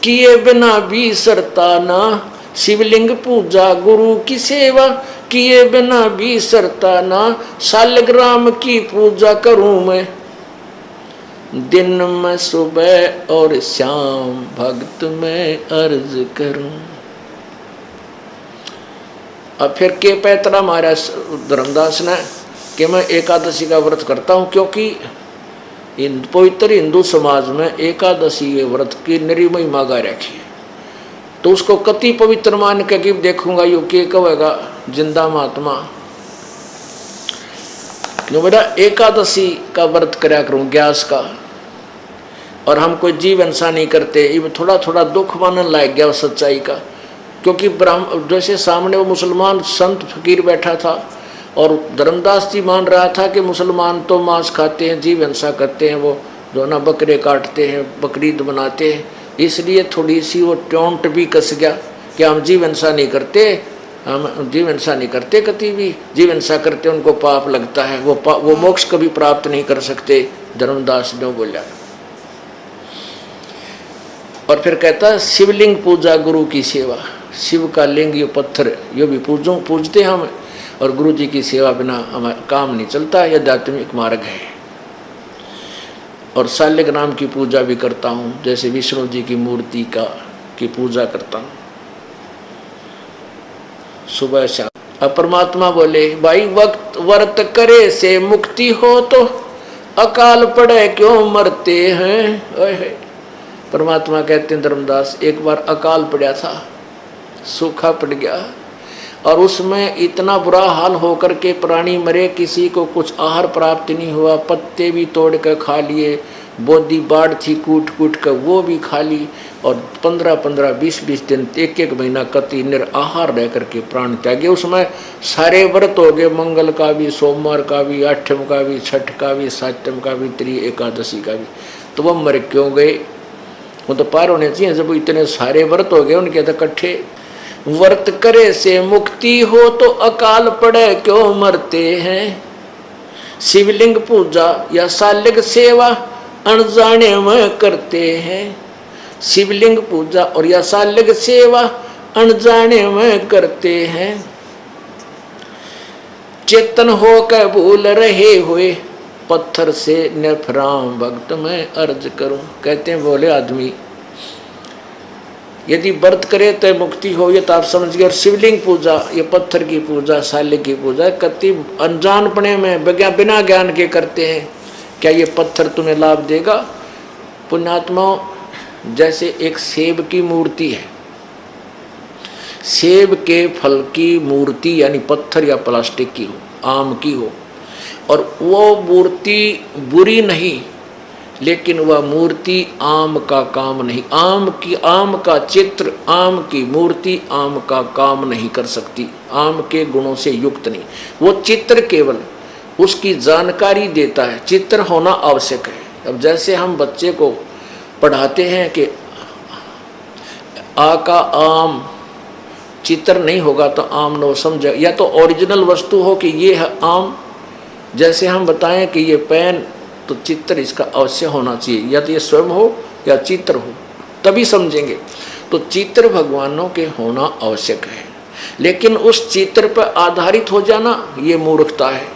किए बिना भी सरता ना। शिवलिंग पूजा गुरु की सेवा, किए बिना भी सरता ना। शालिग्राम की पूजा करूं मैं, दिन में सुबह और शाम भक्त में अर्ज करूं। अब फिर के पैतरा मारा धर्मदास ने कि मैं एकादशी का व्रत करता हूं, क्योंकि पवित्र हिंदू समाज में एकादशी व्रत की निरी महिमा गा रखी है। तो उसको कति पवित्र मान के कि देखूंगा यू के कहेगा जिंदा महात्मा, क्यों बेटा एकादशी का व्रत कराया करूं ग्यास का, और हम कोई जीव हिंसा नहीं करते। ये थोड़ा थोड़ा दुख मानने लग गया सच्चाई का, क्योंकि ब्राह्मण जैसे सामने वो मुसलमान संत फकीर बैठा था और धर्मदास जी मान रहा था कि मुसलमान तो मांस खाते हैं, जीव हिंसा करते हैं, वो जो ना बकरे काटते हैं, बकरीद बनाते हैं। इसलिए थोड़ी सी वो टोंट भी कस गया कि हम जीव हिंसा नहीं करते, हम जीव हिंसा नहीं करते, कभी भी जीव हिंसा करते उनको पाप लगता है, वो मोक्ष कभी प्राप्त नहीं कर सकते। धर्मदास ने बोला और फिर कहता है शिवलिंग पूजा गुरु की सेवा। शिव का लिंग ये पत्थर ये भी पूजते हम, और गुरु जी की सेवा बिना हमारा काम नहीं चलता, यह आध्यात्मिक मार्ग है। और शालिग्राम की पूजा भी करता हूँ, जैसे विष्णु जी की मूर्ति की पूजा करता हूँ सुबह शाम। अब परमात्मा बोले भाई वक्त व्रत करे से मुक्ति हो, तो अकाल पड़े क्यों मरते हैं। परमात्मा कहते हैं धर्मदास एक बार अकाल पड़ा था, सूखा पड़ गया, और उसमें इतना बुरा हाल होकर के प्राणी मरे, किसी को कुछ आहार प्राप्त नहीं हुआ, पत्ते भी तोड़ कर खा लिए, बोधी बाढ़ थी कूट कूट कर वो भी खा ली, और 15-15, 20-20 दिन 1-1 महीना कति निराहार रह करके प्राण त्यागे। उसमें सारे व्रत हो गए, मंगल का भी, सोमवार का भी, आठम का भी, छठ का भी, सातम का भी, त्रि एकादशी का भी। तो वह मर क्यों गए? वो तो पार होने चाहिए, जब इतने सारे व्रत हो गए उनके तो इकट्ठे। व्रत करे से मुक्ति हो, तो अकाल पड़े क्यों मरते हैं। शिवलिंग पूजा या शालिग सेवा अनजाने में करते हैं। शिवलिंग पूजा और या शालिग सेवा अनजाने में करते हैं। चेतन हो कर भूल रहे हुए, पत्थर से नफराम भक्त में अर्ज करूं। कहते हैं बोले आदमी यदि व्रत करे तो मुक्ति हो, ये तो आप समझ गए। और शिवलिंग पूजा, ये पत्थर की पूजा, शालिग की पूजा कति अनजानपने में बिना ज्ञान के करते हैं। क्या ये पत्थर तुम्हें लाभ देगा? पुण्यात्माओं, जैसे एक सेब की मूर्ति है, सेब के फल की मूर्ति यानी पत्थर या प्लास्टिक की हो, आम की हो, और वो मूर्ति बुरी नहीं, लेकिन वह मूर्ति आम का काम नहीं, आम का चित्र, आम की मूर्ति आम का काम नहीं कर सकती, आम के गुणों से युक्त नहीं। वो चित्र केवल उसकी जानकारी देता है, चित्र होना आवश्यक है। अब जैसे हम बच्चे को पढ़ाते हैं कि आ का आम, चित्र नहीं होगा तो आम न समझे, या तो ओरिजिनल वस्तु हो कि ये है आम। जैसे हम बताएं कि ये पेन, तो चित्र इसका अवश्य होना चाहिए, या तो ये स्वयं हो या चित्र हो, तभी समझेंगे। तो चित्र भगवानों के होना आवश्यक है, लेकिन उस चित्र पर आधारित हो जाना ये मूर्खता है।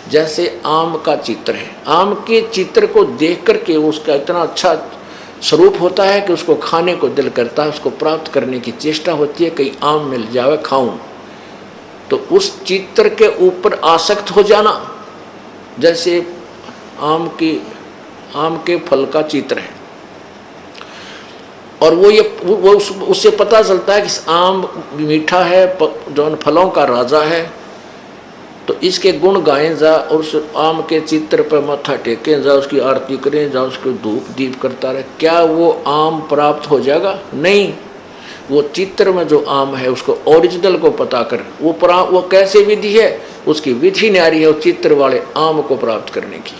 जैसे आम का चित्र है, आम के चित्र को देख करके उसका इतना अच्छा स्वरूप होता है कि उसको खाने को दिल करता है, उसको प्राप्त करने की चेष्टा होती है, कहीं आम मिल जाए खाऊं। तो उस चित्र के ऊपर आसक्त हो जाना, जैसे आम के फल का चित्र है, और वो उससे पता चलता है कि आम मीठा है, जो फलों का राजा है, तो इसके गुण गाएं जा, और उस आम के चित्र पर माथा टेकें जा, उसकी आरती करें जा, उसको धूप दीप करता रहे। क्या वो आम प्राप्त हो जाएगा? नहीं। वो चित्र में जो आम है उसको ओरिजिनल को पता कर, वो कैसे विधि है, उसकी विधि न्यारी है। वो चित्र वाले आम को प्राप्त करने की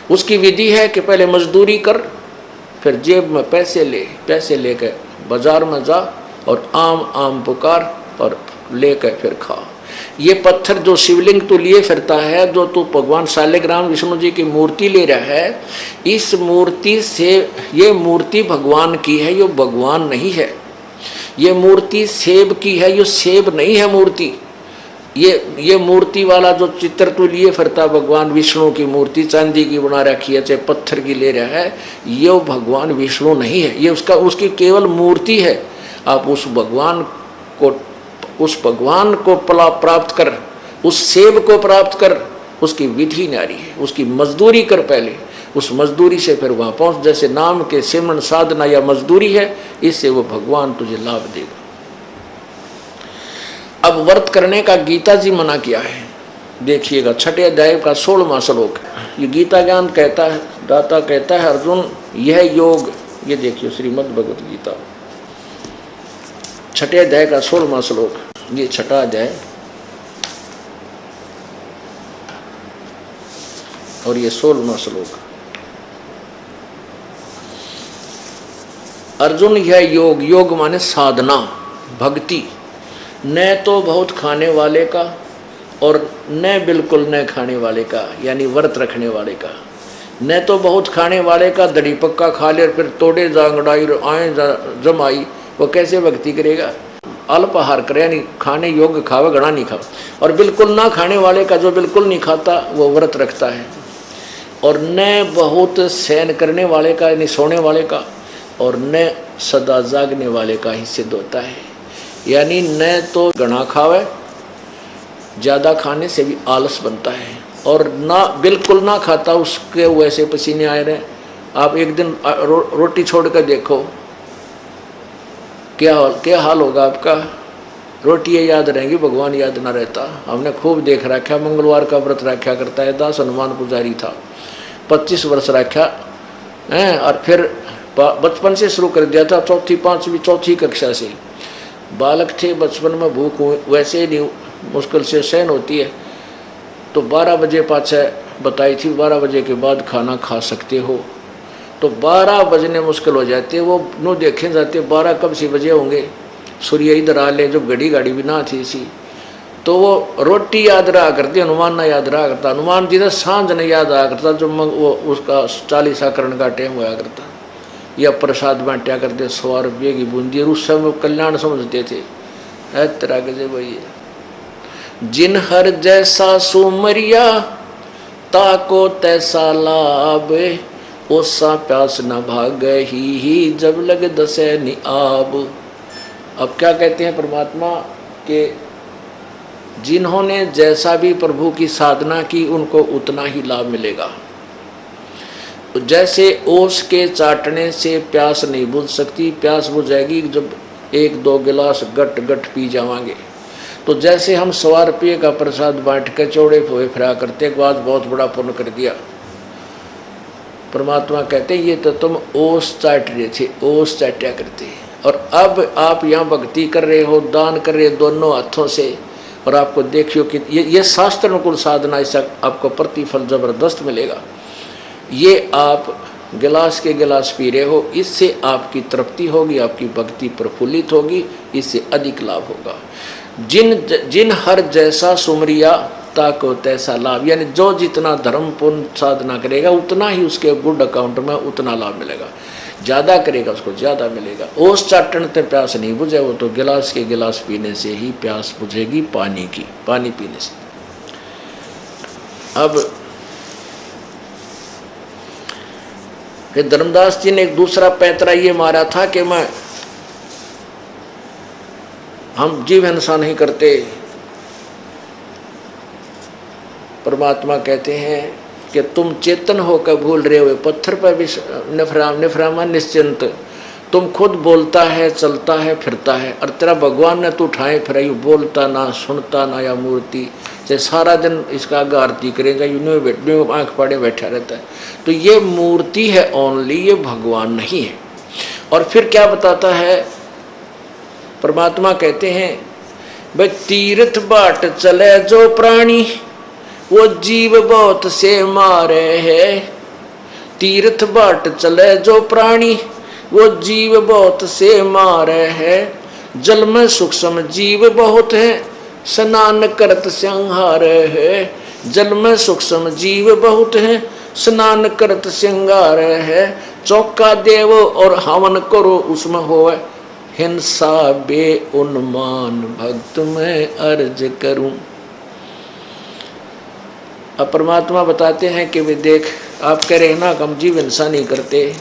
उसकी विधि है कि पहले मजदूरी कर, फिर जेब में पैसे लेकर बाजार में जा, और आम आम पुकार और लेकर फिर खा। ये पत्थर जो शिवलिंग तू लिए फिरता है, जो तू भगवान शालिग्राम विष्णु जी की मूर्ति ले रहा है, इस मूर्ति से, ये मूर्ति भगवान की है, ये भगवान नहीं है। ये मूर्ति सेब की है, ये सेब नहीं है मूर्ति। ये मूर्ति वाला जो चित्र तू लिए फिरता, भगवान विष्णु की मूर्ति चांदी की बना रखी है, चाहे पत्थर की ले रहा है, ये भगवान विष्णु नहीं है, ये उसकी केवल मूर्ति है। आप उस भगवान को प्राप्त कर, उस सेब को प्राप्त कर, उसकी विधि नारी है, उसकी मजदूरी कर पहले, उस मजदूरी से फिर वहां पहुंच। जैसे नाम के सिमरन साधना या मजदूरी है, इससे वो भगवान तुझे लाभ देगा। अब व्रत करने का गीता जी मना किया है, देखिएगा 6 अध्याय का 16वां श्लोक। ये गीता ज्ञान कहता है, दाता कहता है अर्जुन यह योग, ये देखिए श्रीमद् भगवत गीता 6 अध्याय का 16वां श्लोक, ये 6वां अध्याय और ये 16वां श्लोक। अर्जुन यह योग, योग माने साधना भक्ति, न तो बहुत खाने वाले का और न बिल्कुल न खाने वाले का, यानी व्रत रखने वाले का। न तो बहुत खाने वाले का दड़ी पक्का खा ले और फिर तोड़े जांगड़ाई आए जमाई, वो कैसे भक्ति करेगा? अल्पाहार करे, यानी खाने योग्य खावे, घना नहीं खावे। और बिल्कुल ना खाने वाले का, जो बिल्कुल नहीं खाता, वो व्रत रखता है। और न बहुत सहन करने वाले का, यानी सोने वाले का, और न सदा जागने वाले का ही सिद्ध होता है। यानी न तो घना खावे, ज़्यादा खाने से भी आलस बनता है, और ना बिल्कुल ना खाता, उसके वैसे पसीने आए रहे। आप एक दिन रोटी छोड़ कर देखो, क्या हाल होगा आपका? रोटियाँ याद रहेंगी, भगवान याद ना रहता। हमने खूब देख रखा, मंगलवार का व्रत रखा करता है, दास हनुमान पुजारी था, 25 वर्ष रखा है, और फिर बचपन से शुरू कर दिया था, 4वीं कक्षा से। बालक थे, बचपन में भूख वैसे नहीं मुश्किल से सहन होती है, तो 12 बजे पाछे बताई थी, 12 बजे के बाद खाना खा सकते हो। तो 12 बजने मुश्किल हो जाते, वो नो देखे जाते 12 कब से बजे होंगे, सूर्य इधर आ ले, जब गाड़ी भी ना थी सी। तो वो रोटी याद रहा करती, हनुमान ना याद रहा करता, हनुमान जी तो सांझ नहीं याद आया करता, जो वो उसका 40 आकरण का टाइम होया करता, या प्रसाद बांटा करते 100 रुपये की बूंदी, उस समय कल्याण समझते थे। तरह के भैया जिन हर जैसा सुमरिया, ताको तैसा लाभ, ओसा प्यास न भाग ही जब लग दसे निआब। अब क्या कहते हैं परमात्मा के, जिन्होंने जैसा भी प्रभु की साधना की, उनको उतना ही लाभ मिलेगा। जैसे ओस के चाटने से प्यास नहीं बुझ सकती, प्यास बुझेगी जब 1-2 गिलास गट गट पी जावांगे। तो जैसे हम 100 रुपये का प्रसाद बांट के चौड़े पोए फिरा करते, एक बात बहुत बड़ा पुण्य कर दिया। परमात्मा कहते ये तो तुम ओस चाट रहे थे, ओस चाटा करते, और अब आप यहाँ भक्ति कर रहे हो, दान कर रहे हो दोनों हाथों से, और आपको देखियो कि ये शास्त्र अनुकूल साधना, इसका आपको प्रतिफल जबरदस्त मिलेगा। ये आप गिलास के गिलास पी रहे हो, इससे आपकी तृप्ति होगी, आपकी भक्ति प्रफुल्लित होगी, इससे अधिक लाभ होगा। जिन हर जैसा सुमरिया, ताको तैसा लाभ, यानी जो जितना धर्म पुण्य साधना करेगा, उतना ही उसके गुड अकाउंट में उतना लाभ मिलेगा। ज़्यादा करेगा उसको ज़्यादा मिलेगा। ओस चाटने से प्यास नहीं बुझे, वो तो गिलास के गिलास पीने से ही प्यास बुझेगी, पानी की, पानी पीने से। अब फिर धर्मदास जी ने एक दूसरा पैतरा ये मारा था कि हम जीव हिंसा नहीं करते। परमात्मा कहते हैं कि तुम चेतन होकर भूल रहे हो, पत्थर पर भी निफरामा निश्चिंत, तुम खुद बोलता है, चलता है, फिरता है, और तेरा भगवान ने तू उठाए फिर बोलता ना, सुनता ना, या मूर्ति से सारा दिन इसका आरती करेगा, यूँ आँख पाड़े बैठा रहता है। तो ये मूर्ति है ओनली, ये भगवान नहीं है। और फिर क्या बताता है परमात्मा, कहते हैं भाई तीर्थ बाट चले जो प्राणी, वो जीव बहुत से मारे है। तीर्थ बाट चले जो प्राणी, वो जीव बहुत से मारे है। जल में सूक्ष्म जीव बहुत है, स्नान करत श्रृंगार है। जल में सूक्ष्म जीव बहुत है, स्नान करत श्रृंगार है। चौका देव और हवन करो, उसमें होवे हिंसा बे उन्मान, भक्त में अर्ज करूं। अब परमात्मा बताते हैं कि वे देख, आप कह रहे ना हम जीव हिंसा नहीं करते,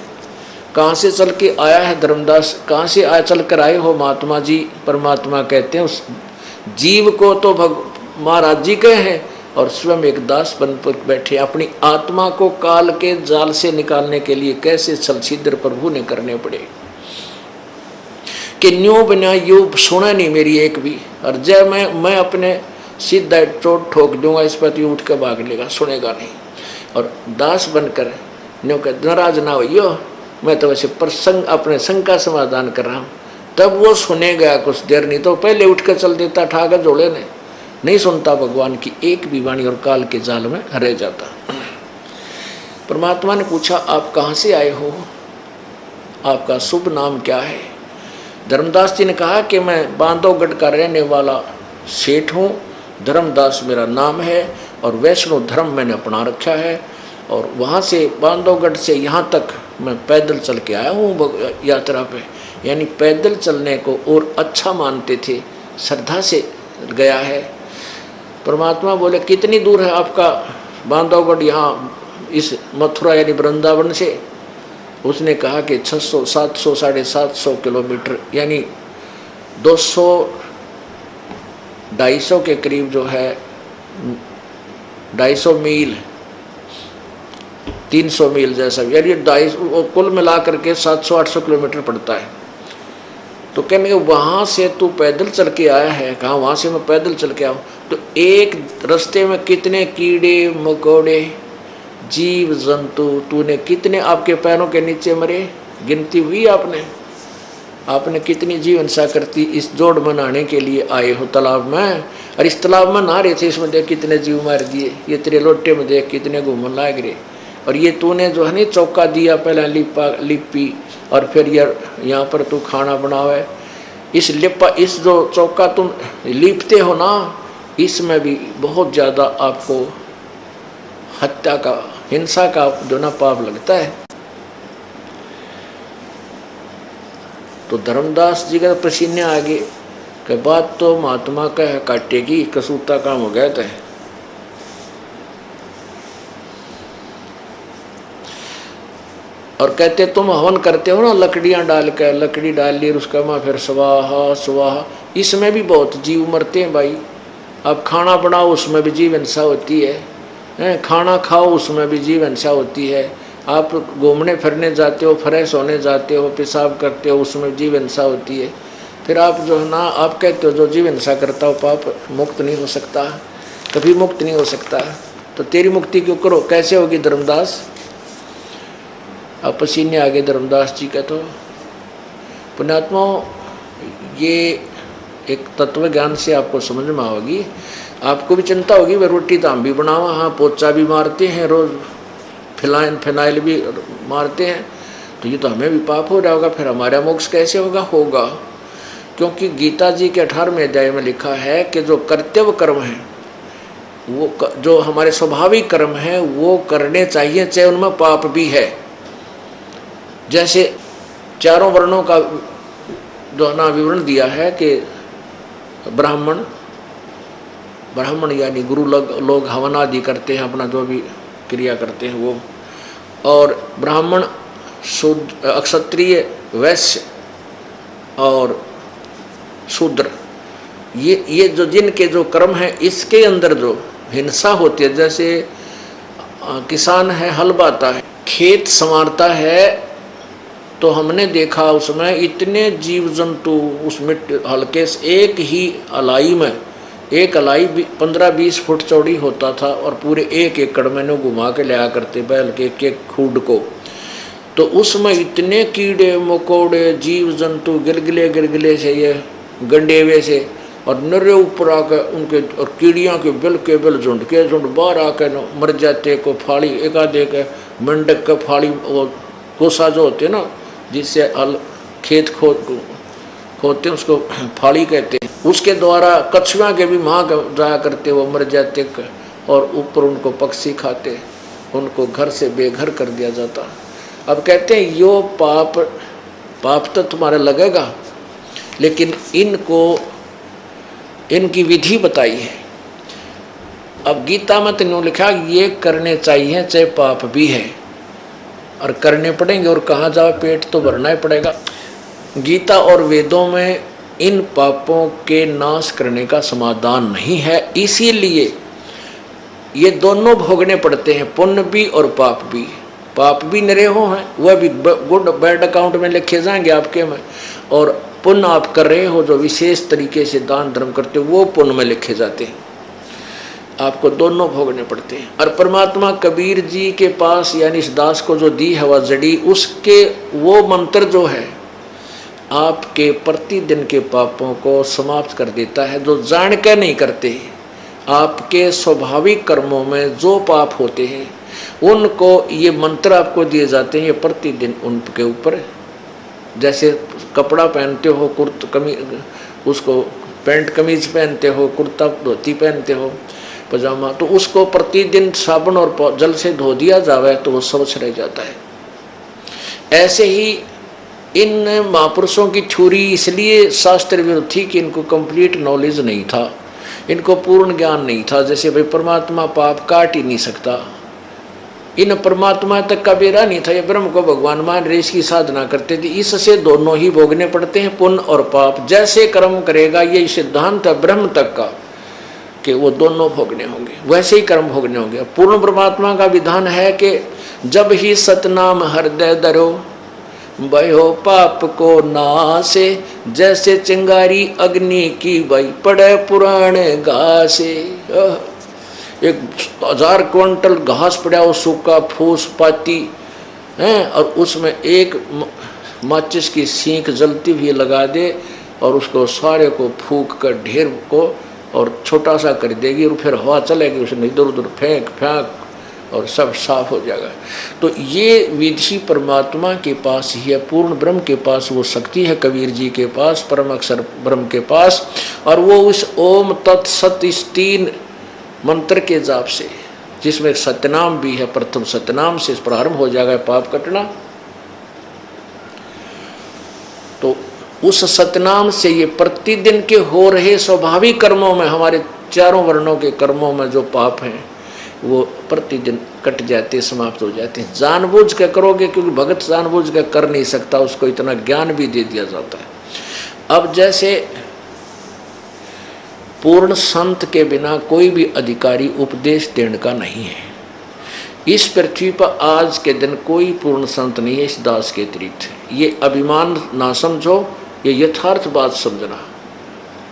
कहाँ से चल के आया है धर्मदास, कहाँ से आया चल कर आए हो महात्मा जी। परमात्मा कहते हैं उस जीव को तो महाराज जी कहे हैं और स्वयं एक दास बन पर बैठे। अपनी आत्मा को काल के जाल से निकालने के लिए कैसे छल छिद्र प्रभु ने करने पड़े कि न्यू बिना यू सुना नहीं मेरी एक भी, और जय मैं अपने सीधा चोट ठोक दूंगा इस पर, यू उठ कर भाग लेगा, सुनेगा नहीं। और दास बनकर न्यू का नाराज ना हो, मैं तो वैसे प्रसंग अपने संग का समाधान कर रहा हूँ, तब वो सुनेगा कुछ देर, नहीं तो पहले उठ कर चल देता ठाकर जोड़े ने। नहीं सुनता भगवान की एक भी वाणी और काल के जाल में रह जाता। परमात्मा ने पूछा आप कहाँ से आए हो, आपका शुभ नाम क्या है। धर्मदास जी ने कहा कि मैं बांधवगढ़ का रहने वाला सेठ हूँ, धर्मदास मेरा नाम है और वैष्णव धर्म मैंने अपना रखा है। और वहाँ से बांधवगढ़ से यहाँ तक मैं पैदल चल के आया हूँ यात्रा पे, यानी पैदल चलने को और अच्छा मानते थे, श्रद्धा से गया है। परमात्मा बोले कितनी दूर है आपका बांधवगढ़ यहाँ इस मथुरा यानी वृंदावन से। उसने कहा कि 600 700 750 किलोमीटर, यानी 200 250 के करीब जो है, 250 मील 300 मील जैसा, यानी 250 कुल मिला करके 700-800 किलोमीटर पड़ता है। तो कहने वहाँ से तू पैदल चल के आया है। कहाँ वहाँ से मैं पैदल चल के आऊँ, तो एक रास्ते में कितने कीड़े मकोड़े जीव जंतु तूने कितने आपके पैरों के नीचे मरे, गिनती हुई आपने? आपने कितनी जीव हिंसा करती, इस जोड़ में नहाने के लिए आए हो तालाब में, और इस तालाब में नहा रहे थे, इसमें देख कितने जीव मार दिए, ये तेरे लोटे में देख कितने घूमने लाग रहे। और ये तूने जो है नहीं चौका दिया, पहले लिपी और फिर यार यहाँ पर तू खाना बनावे, इस लिपा इस जो चौका तुम लिपते हो ना, इसमें भी बहुत ज़्यादा आपको हत्या का हिंसा का जो ना पाप लगता है। तो धर्मदास जी का पसीने आगे के बाद तो महात्मा का काटेगी, कसूता काम हो गया था। और कहते तुम हवन करते हो ना लकड़ियाँ डाल कर, लकड़ी डाल ली उसका माँ फिर स्वाहा स्वाहा, इसमें भी बहुत जीव मरते हैं भाई। अब खाना बनाओ उसमें भी जीव हिंसा होती है, खाना खाओ उसमें भी जीव हिंसा होती है। आप घूमने फिरने जाते हो, फ्रेश होने जाते हो, पेशाब करते हो, उसमें जीव हिंसा होती है। फिर आप जो है ना, आप कहते हो जो जीव हिंसा करता हो पाप मुक्त नहीं हो सकता, कभी मुक्त नहीं हो सकता। तो तेरी मुक्ति क्यों करो, कैसे होगी धर्मदास? अब पसीने आगे धर्मदास जी का। तो पुण्यात्मा ये एक तत्व ज्ञान से आपको समझ में आओगी, आपको भी चिंता होगी, वे रोटी तो हम भी बनावा, हाँ पोचा भी मारते हैं रोज़, फिनाइल भी मारते हैं, तो ये तो हमें भी पाप हो रहा होगा, फिर हमारा मोक्ष कैसे होगा? क्योंकि गीता जी के 18वें अध्याय में लिखा है कि जो कर्तव्य कर्म है, वो जो हमारे स्वाभाविक कर्म हैं वो करने चाहिए, चाहे उनमें पाप भी है। जैसे चारों वर्णों का जो ना विवरण दिया है कि ब्राह्मण यानी गुरु लोग हवन आदि करते हैं, अपना जो भी क्रिया करते हैं वो, और ब्राह्मण शुद्ध, क्षत्रिय, वैश्य और शूद्र, ये जो जिनके जो कर्म हैं इसके अंदर जो हिंसा होती है, जैसे किसान है हल बाता है, खेत संवारता है, तो हमने देखा उसमें इतने जीव जंतु उस मिट्टी हल्के से, एक ही अलाई में, एक अलाई 15-20 फुट चौड़ी होता था और पूरे 1 एकड़ में घुमा के लाया करते बैल के एक खूड को। तो उसमें इतने कीड़े मकोड़े जीव जंतु गिलगिले से, ये गंडेवे से, और नरे ऊपर आकर उनके और कीड़ियाँ के बिल झुंड के झुंड बाहर आकर मर जाते। को फाड़ी एकाधे के मंडक का फाड़ी, वो कोसा जो होते ना जिससे खेत होते हैं, उसको फाड़ी कहते हैं। उसके द्वारा कछुआ के भी माँ जाया करते, वो मर जाते और ऊपर उनको पक्षी खाते, उनको घर से बेघर कर दिया जाता। अब कहते हैं यो पाप तो तुम्हारा लगेगा, लेकिन इनकी विधि बताई है। अब गीता में तो न्यू लिखा ये करने चाहिए चाहे पाप भी है, और करने पड़ेंगे, और कहाँ जाओ पेट तो भरना ही पड़ेगा। गीता और वेदों में इन पापों के नाश करने का समाधान नहीं है, इसीलिए ये दोनों भोगने पड़ते हैं, पुण्य भी और पाप भी। पाप भी निरेहो हैं, वह भी गुड बैड अकाउंट में लिखे जाएंगे आपके में, और पुण्य आप कर रहे हो जो विशेष तरीके से दान धर्म करते हो वो पुण्य में लिखे जाते हैं। आपको दोनों भोगने पड़ते हैं। और परमात्मा कबीर जी के पास यानी इस दास को जो दी है वह जड़ी, उसके वो मंत्र जो है आपके प्रतिदिन के पापों को समाप्त कर देता है, जो जान के नहीं करते। आपके स्वाभाविक कर्मों में जो पाप होते हैं उनको ये मंत्र आपको दिए जाते हैं, ये प्रतिदिन उनके ऊपर, जैसे कपड़ा पहनते हो, उसको पैंट कमीज पहनते हो, कुर्ता धोती पहनते हो, पजामा, तो उसको प्रतिदिन साबुन और जल से धो दिया जावे तो वो स्वच्छ रह जाता है। ऐसे ही इन महापुरुषों की थ्योरी इसलिए शास्त्र विरुद्ध थी कि इनको कंप्लीट नॉलेज नहीं था, इनको पूर्ण ज्ञान नहीं था। जैसे भाई परमात्मा पाप काट ही नहीं सकता, इन परमात्मा तक का बेरा नहीं था, ये ब्रह्म को भगवान मान रहे, इसकी साधना करते थे। इससे दोनों ही भोगने पड़ते हैं, पुण्य और पाप। जैसे कर्म करेगा ये सिद्धांत है ब्रह्म तक का कि वो दोनों भोगने होंगे, वैसे ही कर्म भोगने होंगे। पूर्ण परमात्मा का विधान है कि जब ही सतनाम हृदय धरो भयो पाप को नासे, जैसे चिंगारी अग्नि की वही पड़े पुराने घासे। 1000 क्विंटल घास पड़ा हो, सूखा फूस पाती हैं, और उसमें एक माचिस की सीख जलती हुई लगा दे और उसको सारे को फूंक कर ढेर को और छोटा सा कर देगी, और फिर हवा चलेगी, उसने इधर उधर फेंक और सब साफ हो जाएगा। तो ये विधि परमात्मा के पास ही है, पूर्ण ब्रह्म के पास वो शक्ति है, कबीर जी के पास, परम अक्षर ब्रह्म के पास। और वो उस ओम तत्सत इस 3 मंत्र के जाप से, जिसमें सत्यनाम भी है, प्रथम सत्यनाम से प्रारंभ हो जाएगा पाप कटना। तो उस सतनाम से ये प्रतिदिन के हो रहे स्वाभाविक कर्मों में, हमारे चारों वर्णों के कर्मों में जो पाप हैं वो प्रतिदिन कट जाते, समाप्त हो जाते हैं। जानबूझ के करोगे, क्योंकि भगत जानबूझ के कर नहीं सकता, उसको इतना ज्ञान भी दे दिया जाता है। अब जैसे पूर्ण संत के बिना कोई भी अधिकारी उपदेश देने का नहीं है। इस पृथ्वी पर आज के दिन कोई पूर्ण संत नहीं है इस दास के अतिरिक्त। ये अभिमान ना समझो, ये यथार्थ बात समझना।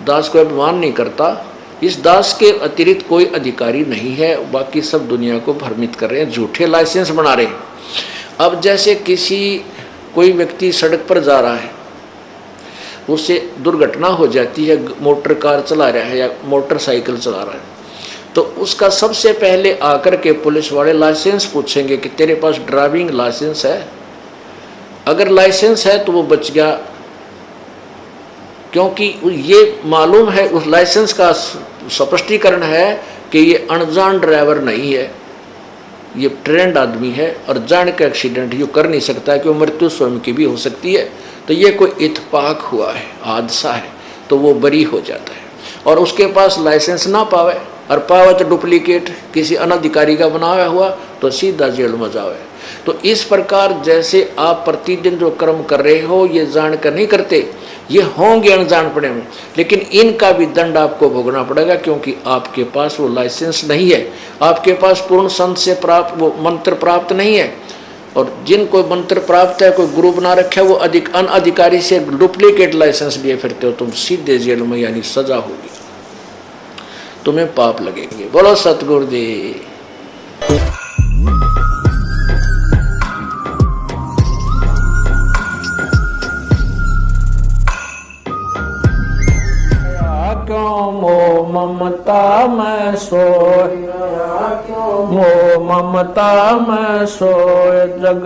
दास को अभिमान नहीं करता, इस दास के अतिरिक्त कोई अधिकारी नहीं है। बाकी सब दुनिया को भ्रमित कर रहे हैं, झूठे लाइसेंस बना रहे हैं। अब जैसे कोई व्यक्ति सड़क पर जा रहा है, उससे दुर्घटना हो जाती है, मोटर कार चला रहा है या मोटरसाइकिल चला रहा है, तो उसका सबसे पहले आकर के पुलिस वाले लाइसेंस पूछेंगे कि तेरे पास ड्राइविंग लाइसेंस है। अगर लाइसेंस है तो वो बच गया, क्योंकि ये मालूम है, उस लाइसेंस का स्पष्टीकरण है कि ये अनजान ड्राइवर नहीं है, ये ट्रेंड आदमी है, और जान के एक्सीडेंट ये कर नहीं सकता है, क्योंकि मृत्यु स्वयं की भी हो सकती है। तो ये कोई इत्तेफाक हुआ है, हादसा है, तो वो बरी हो जाता है। और उसके पास लाइसेंस ना पावे, और पावे तो डुप्लीकेट किसी अनधिकारी का बनाया हुआ, तो सीधा जेल में जावे। तो इस प्रकार जैसे आप प्रतिदिन जो कर्म कर रहे हो ये जान कर नहीं करते, ये होंगे अनजानपने में, लेकिन इनका भी दंड आपको भोगना पड़ेगा, क्योंकि आपके पास वो लाइसेंस नहीं है, आपके पास पूर्ण संत से प्राप्त वो मंत्र प्राप्त नहीं है। और जिनको मंत्र प्राप्त है, कोई गुरु बना रखे, वो अनधिकारी से डुप्लीकेट लाइसेंस लिए फिरते हो, तुम सीधे जेल में यानी सजा होगी, तुम्हें पाप लगेंगे। बोलो सतगुरुदेव। क्यों मोह ममता में सोए, मोह ममता में सोए जग